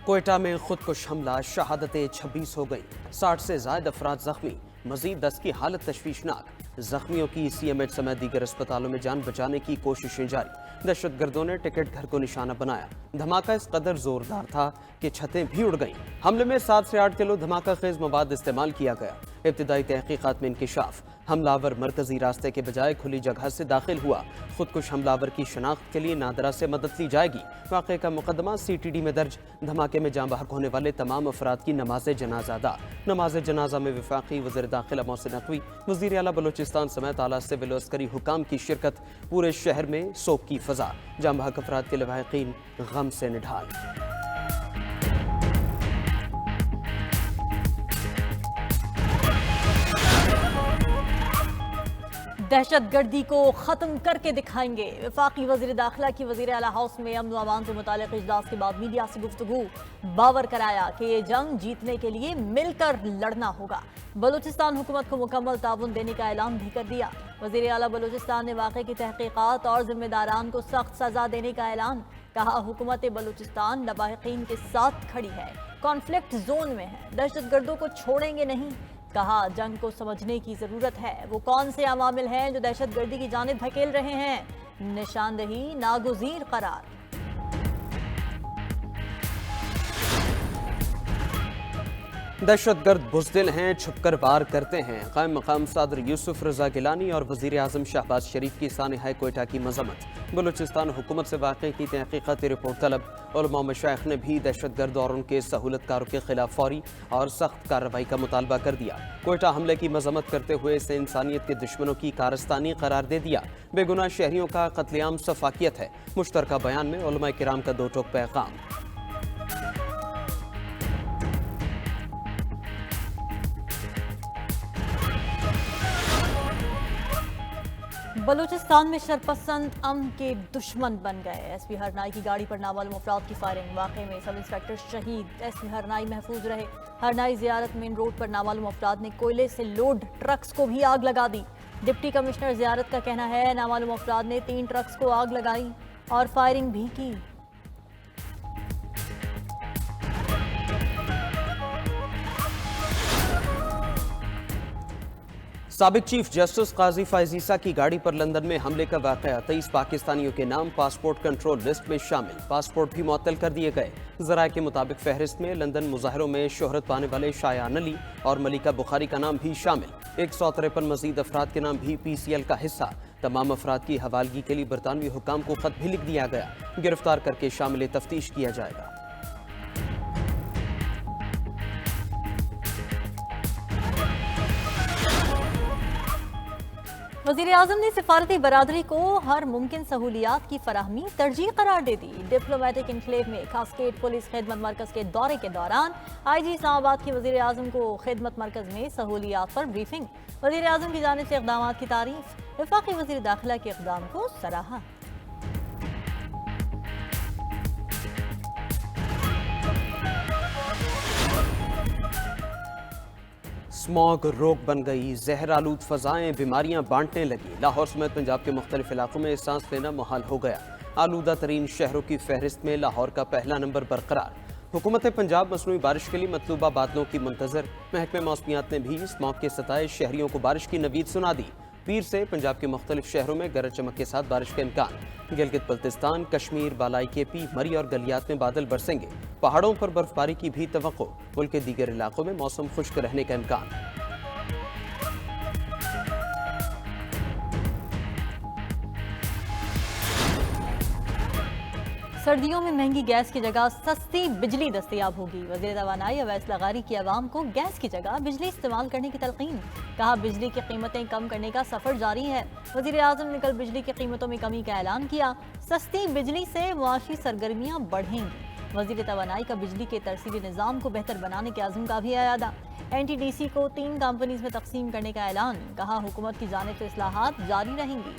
कोयटा में खुदकुश हमला, शहादतें 26 हो गई, 60 से ज्यादा अफराद जख्मी, मजीद 10 की हालत तशवीशनाक। जख्मियों की CMH समेत दीगर अस्पतालों में जान बचाने की कोशिशें जारी। दहशतगर्दों ने टिकट घर को निशाना बनाया। धमाका इस कदर जोरदार था कि छतें भी उड़ गईं। हमले में 7 से 8 किलो धमाका खेज मवाद इस्तेमाल किया गया। इब्तिदाई तहकीकात में इंकिशाफ, हमलावर मरकजी रास्ते के बजाय खुली जगह से दाखिल हुआ। खुदकुश हमलावर की शनाख्त के लिए नादरा से मदद ली जाएगी। वाक़े का मुकदमा CTD में दर्ज। धमाके में जाँ बहक होने वाले तमाम अफराद की नमाज जनाजा अदा। नमाज जनाजा में वफाकी वज़ीर दाखिला मोहसिन नकवी, वज़ीर आला बलूचिस्तान समेत आला सिविल और अस्करी हुकाम की शिरकत। पूरे शहर में सोग की फजा। जाँ बहक अफराद के लवाहिकीन गम से निढाल। दहशतगर्दी को ख़त्म करके दिखाएंगे। वफाकी वज़ीर दाखिला की वज़ीर आला हाउस में अमन व अमान से मुताल्लिक़ इजलास के बाद मीडिया से गुफ्तगू। बावर कराया कि ये जंग जीतने के लिए मिलकर लड़ना होगा। बलूचिस्तान हुकूमत को मुकम्मल ताउन देने का ऐलान भी कर दिया। वज़ीर आला बलूचिस्तान ने वाक़े की तहक़ीक़ात और ज़िम्मेदारान को सख्त सज़ा देने का ऐलान। कहा, हुकूमत बलूचिस्तान लवाहिकीन के साथ खड़ी है, कॉन्फ्लिक्ट जोन में है, दहशतगर्दों को छोड़ेंगे नहीं। कहा, जंग को समझने की जरूरत है। वो कौन से अवामिल हैं जो दहशतगर्दी की जानिब धकेल रहे हैं? निशानदही नागुज़ीर करार। दहशतगर्द बुज़दिल हैं, छुपकर वार करते हैं। कायम मकाम सदर यूसुफ रज़ा गिलानी और वज़ीर आज़म शहबाज शरीफ की सानिहाए कोयटा की मजम्मत। बलूचिस्तान हुकूमत से वाक़े की तहक़ीक़ाती रिपोर्ट तलब। उलमा मशाइख ने भी दहशतगर्द और उनके सहूलतकारों के खिलाफ फौरी और सख्त कार्रवाई का मुतालबा कर दिया। कोयटा हमले की मजम्मत करते हुए इसे इंसानियत के दुश्मनों की कारस्तानी करार दे दिया। बेगुनाह शहरियों का कत्लेआम सफाकियत है। मुश्तरका बयान में उलमा किराम का दो टोक पैगाम। बलूचिस्तान में शरपसंद अमन के दुश्मन बन गए। SP हरनाई की गाड़ी पर नामालूम अफराद की फायरिंग। वाक़े में सब इंस्पेक्टर शहीद, SP हरनाई महफूज रहे। हरनाई ज़ियारत मेन रोड पर नामालूम अफराद ने कोयले से लोड ट्रक्स को भी आग लगा दी। डिप्टी कमिश्नर ज़ियारत का कहना है, नामालूम अफराद ने 3 ट्रक्स को आग लगाई और फायरिंग भी की। साबिक चीफ जस्टिस काजी फैज़ ईसा की गाड़ी पर लंदन में हमले का वाक़या। 23 पाकिस्तानियों के नाम पासपोर्ट कंट्रोल लिस्ट में शामिल। पासपोर्ट भी मुअत्तल कर दिए गए। ज़राए के मुताबिक फहरिस्त में लंदन मुजाहरों में शोहरत पाने वाले शायान अली और मलिका बुखारी का नाम भी शामिल। 153 मजीद अफराद के नाम भी PCL का हिस्सा। तमाम अफराद की हवालगी के लिए बरतानवी हुकाम को खत भी लिख दिया गया। गिरफ्तार करके शामिल तफ्तीश किया जाएगा। वज़ीर आज़म ने सिफारती बरादरी को हर मुमकिन सहूलियात की फराहमी तरजीह करार दे दी। डिप्लोमेटिक इनक्लेव में कास्केड पुलिस खिदमत मरकज़ के दौरे के दौरान IG इस्लामाबाद की वज़ीर आज़म को खिदमत मरकज़ में सहूलियात पर ब्रीफिंग। वज़ीर आज़म की जानिब से इक़दाम की तारीफ। वफाकी वज़ीर दाखिला के इक़दाम को सराहा। स्मॉग रोग बन गई, जहर आलूद फजाएं बीमारियां बांटने लगी। लाहौर समेत पंजाब के मुख्तलिफ इलाकों में सांस लेना मुहाल हो गया। आलूदा तरीन शहरों की फहरिस्त में लाहौर का पहला नंबर बरकरार। हुकूमत पंजाब मसनूई बारिश के लिए मतलूबा बादलों की मुंतजर। महकमे मौसमियात ने भी स्मॉग के सताए शहरियों को बारिश की नवीद सुना दी। पीर से पंजाब के मुख्तलिफ शहरों में गरज चमक के साथ बारिश का इम्कान। गिलगित बल्तिस्तान, कश्मीर, बालाई KP, मरी और गलियात में बादल बरसेंगे। पहाड़ों पर बर्फबारी की भी तवक्को। मुल्क के दीगर इलाकों में मौसम खुश्क रहने का इम्कान। सर्दियों में महंगी गैस की जगह सस्ती बिजली दस्तयाब होगी। वज़ीर तवानाई अवैस लगारी की आवाम को गैस की जगह बिजली इस्तेमाल करने की तलकीन। कहा, बिजली की कीमतें कम करने का सफ़र जारी है। वज़ीर आज़म ने कल बिजली की कीमतों में कमी का ऐलान किया। सस्ती बिजली से मुआशी सरगर्मियाँ बढ़ेंगी। वज़ीर तवानाई का बिजली के तरसीली निज़ाम को बेहतर बनाने के अज़्म का भी अयादा। NTDC को 3 कंपनीज में तकसीम करने का ऐलान। कहा, हुकूमत की जानिब से इस्लाहात जारी रहेंगी।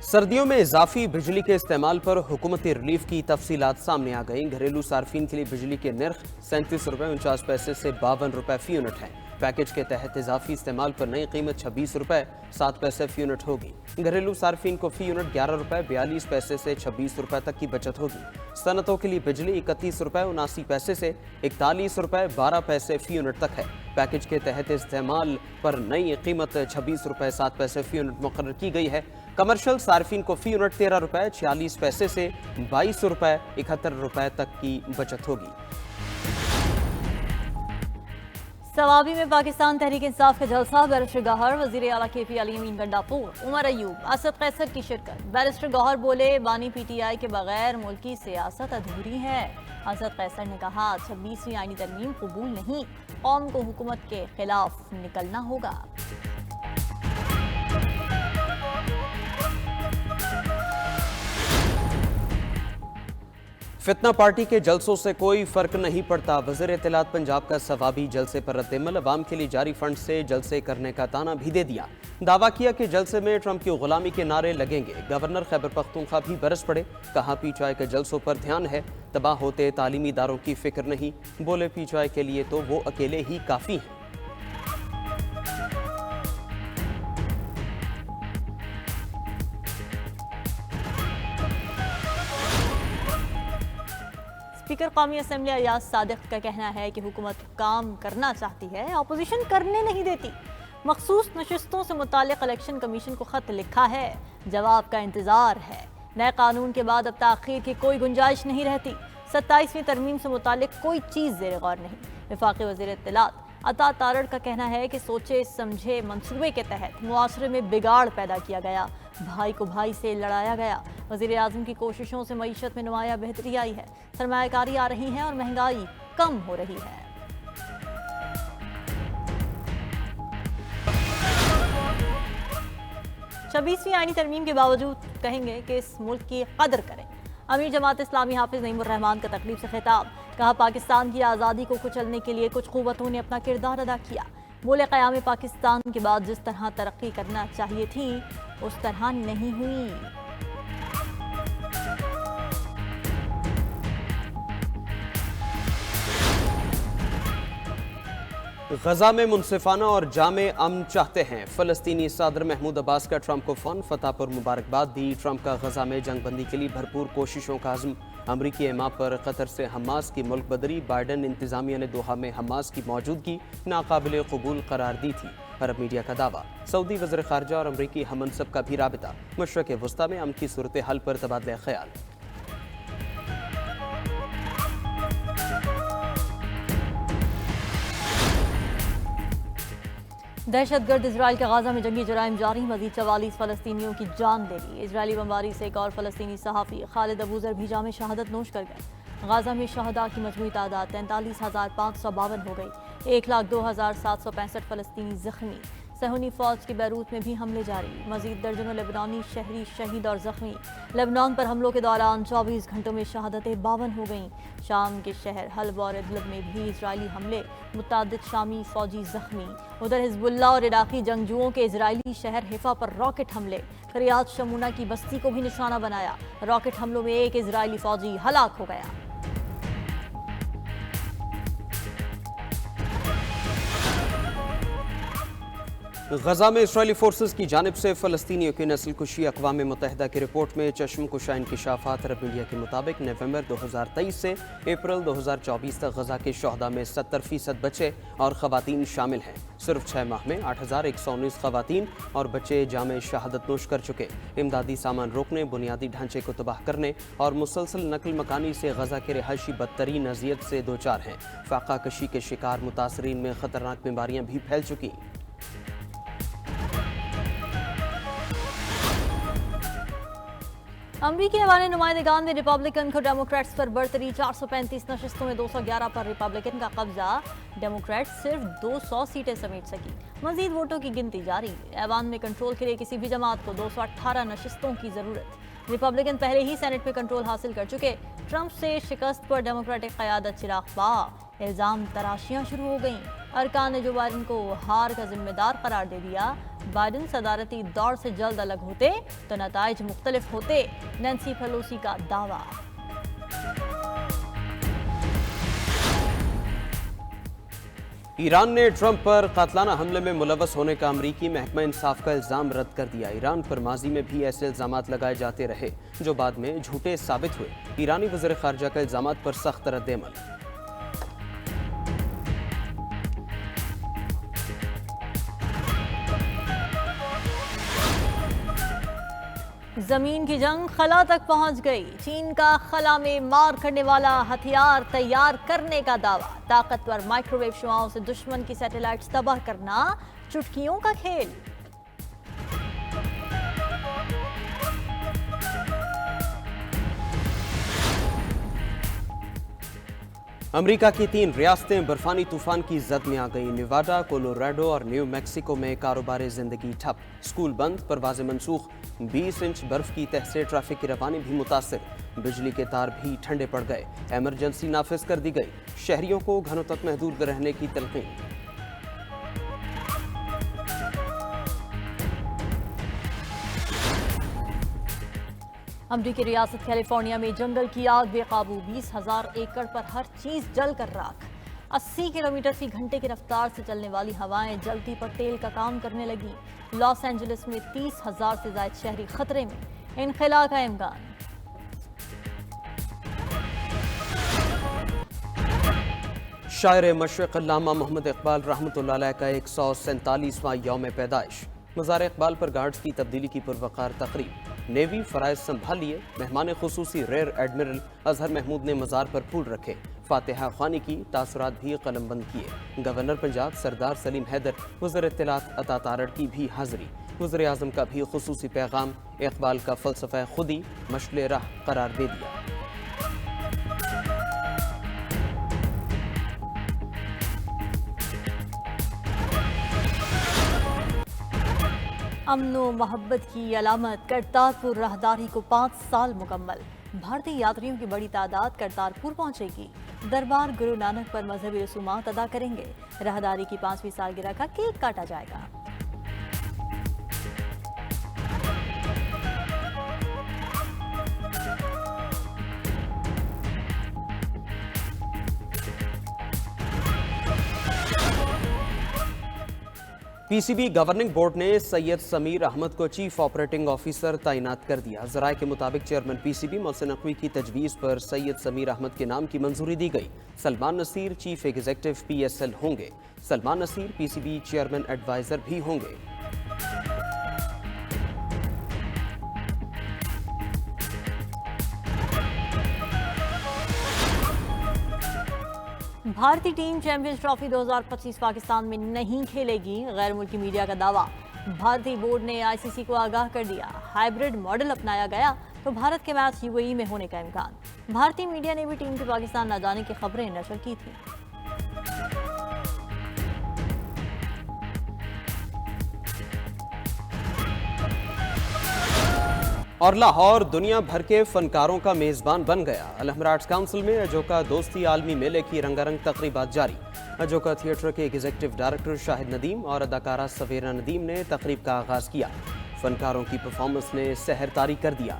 सर्दियों में इजाफी बिजली के इस्तेमाल पर हुकूमती रिलीफ की तफसीलात सामने आ गई। घरेलू सार्फिन के लिए बिजली के नर्ख 37 रुपये 49 पैसे से 52 रुपये फी यूनिट हैं। पैकेज के तहत इजाफी इस्तेमाल पर नई कीमत 26 रुपए 7 पैसे फी यूनिट होगी। घरेलू सार्फिन को फी यूनिट 11 रुपए 42 पैसे से 26 रुपए तक की बचत होगी। सनतों के लिए बिजली 31 रुपए 79 पैसे से 41 रुपए 12 पैसे फी यूनिट तक है। पैकेज के तहत इस्तेमाल पर नई कीमत 26 रुपए 7 पैसे फी यूनिट मुकर्रर की गई है। कमर्शियल सार्फिन को फी यूनिट 13 रुपए 46 पैसे से 22 रुपए 71 रुपए तक की बचत होगी। सवाबी में पाकिस्तान तहरीक इंसाफ का जलसा, बैरिस्टर गौहर, वजीर आला KP अली अमीन गंडापुर, उमर अयूब, असद कैसर की शिरकत। बैरिस्टर गौहर बोले, बानी PTI के बगैर मुल्क की सियासत अधूरी है। असद कैसर ने कहा, 26वीं आईनी तरमीम कबूल नहीं, कौम को हुकूमत के खिलाफ निकलना होगा। फितना पार्टी के जलसों से कोई फर्क नहीं पड़ता। वज़ीर इत्तलात पंजाब का सवाबी जलसे पर रद्दमल, अवाम के लिए जारी फंड से जलसे करने का ताना भी दे दिया। दावा किया कि जलसे में ट्रंप की गुलामी के नारे लगेंगे। गवर्नर खैबर पख्तूनख्वा भी बरस पड़े, कहा PTI के जलसों पर ध्यान है, तबाह होते तालीमी इदारों की फिक्र नहीं। बोले PTI के लिए तो वो अकेले ही काफ़ी हैं। स्पीकर कौमी असम्बली अयाज सादिक का कहना है कि हुकूमत काम करना चाहती है, अपोजिशन करने नहीं देती। मखसूस नशिस्तों से मुतालिक इलेक्शन कमीशन को खत लिखा है, जवाब का इंतजार है। नए कानून के बाद अब ताखीर की कोई गुंजाइश नहीं रहती। 27वीं तरमीम से मुतालिक कोई चीज़ ज़ेर गौर नहीं। वफाकी वज़ीर इत्तलात अता तारड़ का कहना है कि सोचे समझे मंसूबे के तहत मुआशरे में बिगाड़ पैदा किया गया, भाई को भाई से लड़ाया गया। वज़ीर आज़म की कोशिशों से मईशत में नुमाया बेहतरी आई है, सरमायाकारी आ रही है और महंगाई कम हो रही है। छब्बीसवीं आईनी तरमीम के बावजूद कहेंगे कि इस मुल्क की कदर करें। अमीर जमात इस्लामी हाफिज नईमुर रहमान का तकरीब से खिताब, कहा पाकिस्तान की आज़ादी को कुचलने के लिए कुछ क़ुव्वतों ने अपना किरदार अदा किया। बोले क़याम पाकिस्तान के बाद जिस तरह तरक्की करना चाहिए थी उस तरह नहीं हुई। गजा में मुनसिफाना और जामे अमन चाहते हैं। फ़लस्तीनी सदर महमूद अब्बास का ट्रंप को फ़ौरन फतह पर मुबारकबाद दी। ट्रंप का गजा में जंग बंदी के लिए भरपूर कोशिशों का अज़्म। अमरीकी एमा पर कतर से हमास की मुल्क बदरी। बाइडन इंतज़ामिया ने दोहा में हमास की मौजूदगी नाकाबिल कबूल करार दी थी। अरब मीडिया का दावा, सऊदी वज़ीर ख़ारजा और अमरीकी हममनसब का भी राबिता। मशरक़ वस्ता में अमन की सूरत हाल पर तबादला ख्याल। दहशतगर्द इजराइल के गाजा में जंगी जराइम जारी, मजीद 44 फ़लस्तीनियों की जान ले ली। इजरायली बमबारी से एक और फ़लस्तीनी सहाफ़ी खालिद अबूज़र भी जाम शहादत नोश कर गए। गाजा में शहदा की मजमूई तादाद 43,552 हो गई। 1,02,765 फ़लस्तीनी ज़ख्मी। सहूनी फ़ौज की बैरूत में भी हमले जारी, मजीद दर्जनों लेबनानी शहरी शहीद और ज़ख्मी। लेबनान पर हमलों के दौरान 24 घंटों में शहादतें 52 हो गईं। शाम के शहर हल्ब और इदलिब में भी इजरायली हमले, मुतअद्दिद शामी फ़ौजी ज़ख्मी। उधर हिज़्बुल्लाह और इराक़ी जंगजुओं के इजरायली शहर हिफा पर रॉकेट हमले, करियात शमूना की बस्ती को भी निशाना बनाया। रॉकेट हमलों में एक इजरायली फ़ौजी हलाक हो गया। गजा में इसराइली फोर्सेस की जानिब से फ़लस्तीनियों की नस्ल कुशी। अक़वाम मुत्तहिदा की रिपोर्ट में चश्म कुशा इंकशाफात अरब मीडिया के मुताबिक नवंबर 2023 से अप्रैल 2024 तक गजा के शहदा में 70% बच्चे और ख़वातीन शामिल हैं। सिर्फ 6 माह में 8,119 ख़वातीन और बच्चे जामे शहादत नोश कर चुके। इमदादी सामान रोकने, बुनियादी ढांचे को तबाह करने और मुसलसल नकल मकानी से गजा के रिहायशी बदतरीन अजियत से दो चार हैं। फाका कशी के शिकार मुतासरीन में ख़तरनाक बीमारियाँ भी फैल चुकी। अमरीकी ऐवान नुमाइंदगान में रिपब्लिकन को डेमोक्रेट्स पर बरतरी। 435 नशिस्तों में 211 पर रिपब्लिकन का कब्जा। डेमोक्रेट्स सिर्फ 200 सीटें समेट सकी। मजीद वोटों की गिनती जारी। ऐवान में कंट्रोल के लिए किसी भी जमात को 218 नशिस्तों की जरूरत। रिपब्लिकन पहले ही सेनेट में कंट्रोल हासिल कर चुके। ट्रंप से शिकस्त पर डेमोक्रेटिक क़यादत चिराग पाक। इल्ज़ाम तराशियां शुरू हो गईं। अरकान ने जो बाइडन को हार का जिम्मेदार करार दे दिया। बाइडन सदारती दौर से जल्द अलग होते तो नताइज मुख्तलिफ होते। नैन्सी पेलोसी का दावा। ایران نے ٹرمپ پر قاتلانہ حملے میں ملوث ہونے کا امریکی محکمہ انصاف کا الزام رد کر دیا۔ ایران پر ماضی میں بھی ایسے الزامات لگائے جاتے رہے جو بعد میں جھوٹے ثابت ہوئے۔ ایرانی وزیر خارجہ کا الزامات پر سخت رد عمل۔ زمین کی جنگ خلا تک پہنچ گئی۔ چین کا خلا میں مار کرنے والا ہتھیار تیار کرنے کا دعویٰ۔ طاقتور مائکرو ویو شعاعوں سے دشمن کی سیٹلائٹس تباہ کرنا چٹکیوں کا کھیل۔ امریکہ کی 3 ریاستیں برفانی طوفان کی زد میں آ گئیں۔ نیواڈا، کولوراڈو اور نیو میکسیکو میں کاروبار زندگی ٹھپ، اسکول بند، پروازیں منسوخ۔ 20 انچ برف کی تہ سے ٹریفک کی روانی بھی متاثر، بجلی کے تار بھی ٹھنڈے پڑ گئے۔ ایمرجنسی نافذ کر دی گئی، شہریوں کو گھروں تک محدود رہنے کی تلقین۔ امریکی ریاست کیلیفورنیا میں جنگل کی آگ بے قابو، 20,000 ایکڑ پر ہر چیز جل کر راکھ۔ 80 کلومیٹر فی گھنٹے کی رفتار سے چلنے والی ہوائیں جلتی پر تیل کا کام کرنے لگی۔ لاس اینجلس میں 30,000 سے زائد شہری خطرے میں، انخلا کا امکان۔ شاعر مشرق علامہ محمد اقبال رحمۃ اللہ علیہ کا 147واں یوم پیدائش۔ مزار اقبال پر گارڈز کی تبدیلی کی پروقار تقریب۔ نیوی فرائض سنبھال لیے، مہمان خصوصی ریئر ایڈمرل اظہر محمود نے مزار پر پھول رکھے، فاتحہ خوانی کی، تاثرات بھی قلم بند کیے۔ گورنر پنجاب سردار سلیم حیدر، وزیر اطلاعات عطا تارڑ کی بھی حاضری۔ وزیر اعظم کا بھی خصوصی پیغام، اقبال کا فلسفہ خودی مشعل راہ قرار دے دیا۔ امن و محبت کی علامت کرتارپور راہداری کو 5 سال مکمل۔ بھارتی یاتریوں کی بڑی تعداد کرتارپور پہنچے گی۔ دربار گرو نانک پر مذہبی رسومات ادا کریں گے۔ راہداری کی 5ویں سالگرہ کا کیک کاٹا جائے گا۔ پی سی بی گورننگ بورڈ نے سید سمیر احمد کو چیف آپریٹنگ آفیسر تعینات کر دیا۔ ذرائع کے مطابق chairman P C be Mohsin Naqvi کی تجویز پر سید سمیر احمد کے نام کی منظوری دی گئی۔ Salman Naseer chief executive P S L ہوں گے۔ Salman Naseer P C B chairman adviser بھی ہوں گے۔ بھارتی ٹیم چیمپئنز ٹرافی 2025 پاکستان میں نہیں کھیلے گی، غیر ملکی میڈیا کا دعویٰ۔ بھارتی بورڈ نے آئی سی سی کو آگاہ کر دیا، ہائیبرڈ ماڈل اپنایا گیا تو بھارت کے میچ یو اے ای میں ہونے کا امکان۔ بھارتی میڈیا نے بھی ٹیم کے پاکستان نہ جانے کی خبریں نشر کی تھیں۔ اور لاہور دنیا بھر کے فنکاروں کا میزبان بن گیا۔ الحمرا آرٹس کونسل میں اجوکا دوستی عالمی میلے کی رنگا رنگ تقریبات جاری۔ اجوکا تھیٹر کے ایگزیکٹو ڈائریکٹر شاہد ندیم اور اداکارہ سویرا ندیم نے تقریب کا آغاز کیا۔ فنکاروں کی پرفارمنس نے سحر طاری کر دیا۔